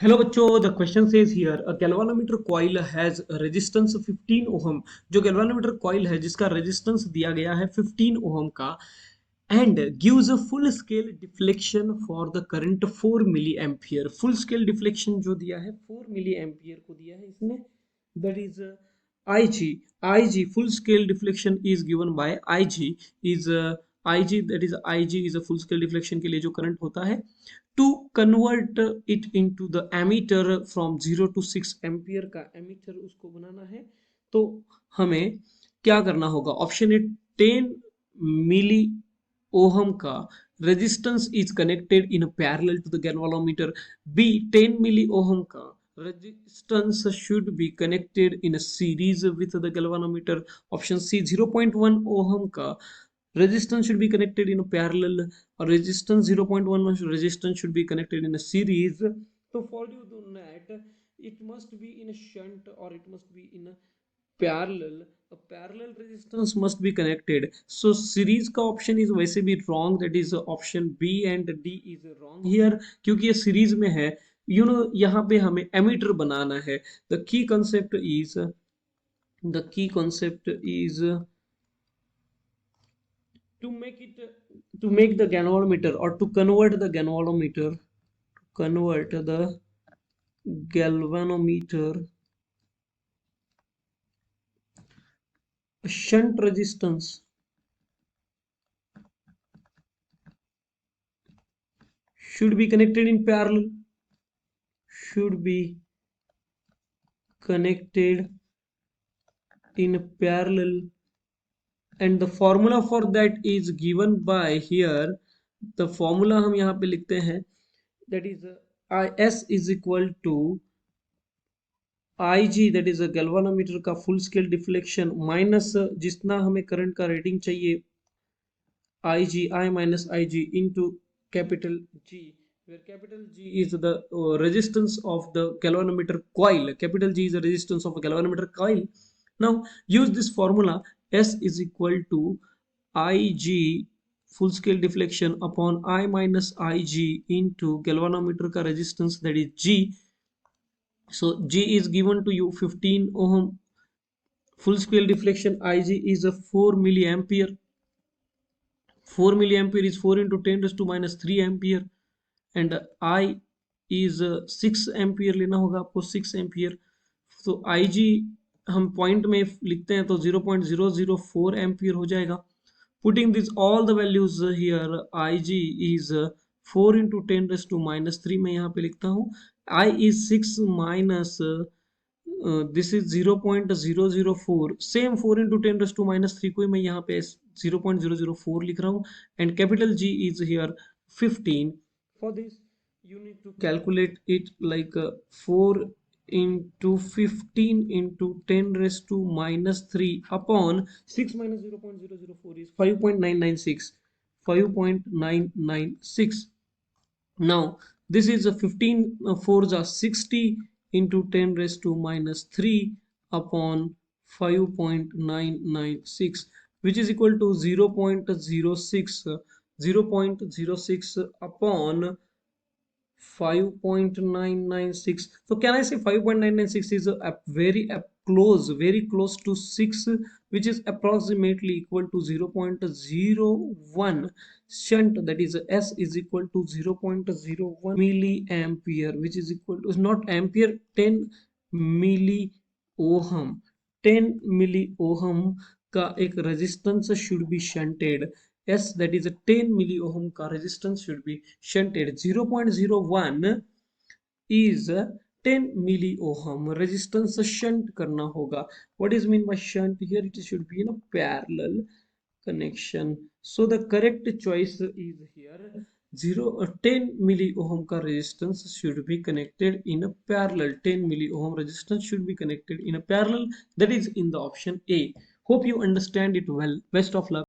Hello बच्चों, the question says here a galvanometer coil has resistance 15 ohm. जो galvanometer coil है जिसका resistance दिया गया है 15 ओहम का and gives a full scale deflection for the current 4 milli ampere. Full scale deflection जो दिया है 4 मिली एम्पियर को दिया है इसने, that is IG full scale deflection is given by IG is a full scale deflection के लिए जो करंट होता है to convert it into the ammeter from 0 to 6 ampere का एमीटर उसको बनाना है। तो हमें क्या करना होगा? ऑप्शन ए 10 मिली ओहम का resistance is connected in parallel to the galvanometer. B 10 milli ohm का resistance should be connected in a series with the galvanometer. Option C 0.1 ohm का resistance should be connected in a parallel or resistance 0.1 resistance should be connected in a series. So for you do that it must be in a shunt or it must be in a parallel. A parallel resistance must be connected. So series का option is वैसे भी wrong, that is option B and D is wrong here क्योंकि ये series में है। यहाँ पे हमें एमीटर बनाना है। The key concept is to make the galvanometer or to convert the galvanometer shunt resistance should be connected in parallel, should be connected in parallel, and the formula for that is given by here. The formula हम यहाँ पे लिखते हैं, that is S is equal to IG, that is a galvanometer का full scale deflection minus जितना हमें current का rating चाहिए I minus IG into capital G, where capital G is the resistance of the galvanometer coil. Capital G is the resistance of a galvanometer coil. Now use this formula. S is equal to IG full scale deflection upon I minus IG into galvanometer का resistance, that is G. So G is given to you 15 ohm. Full scale deflection IG is a 4 milliampere. 4 milliampere is 4 into 10 raised to minus 3 ampere and I is 6 ampere लेना होगा आपको, 6 ampere. तो IG हम point में लिखते हैं तो 0.004 ampere हो जाएगा. Putting this all the values here, IG is 4 into 10 raised to minus 3 मैं यहाँ पे लिखता हूँ. I is 6 minus this is 0.004, same 4 into 10 raised to minus 3 को मैं यहाँ पे 0.004 लिख रहा हूँ and capital G is here 15. For this you need to calculate it like 4 into 15 into 10 raised to minus 3 upon 6 minus 0.004 is 5.996. Now this is a 15 4s are 60 into 10 raised to minus 3 upon 5.996, which is equal to 0.06 upon 5.996. So can I say 5.996 is very close to 6, which is approximately equal to 0.01 shunt, that is S is equal to 0.01 milliampere, which is equal to, not ampere, 10 milli ohm. 10 milli ohm का एक resistance should be shunted. S, that is a 10 milli ohm का resistance should be shunted. 0.01 is 10 milli ohm resistance shunt करना होगा. What is mean by shunt? Here it should be in a parallel connection. So the correct choice is here 10 milli ohm का resistance should be connected in a parallel. 10 milli ohm resistance should be connected in a parallel, that is in the option A. Hope you understand it well. Best of luck.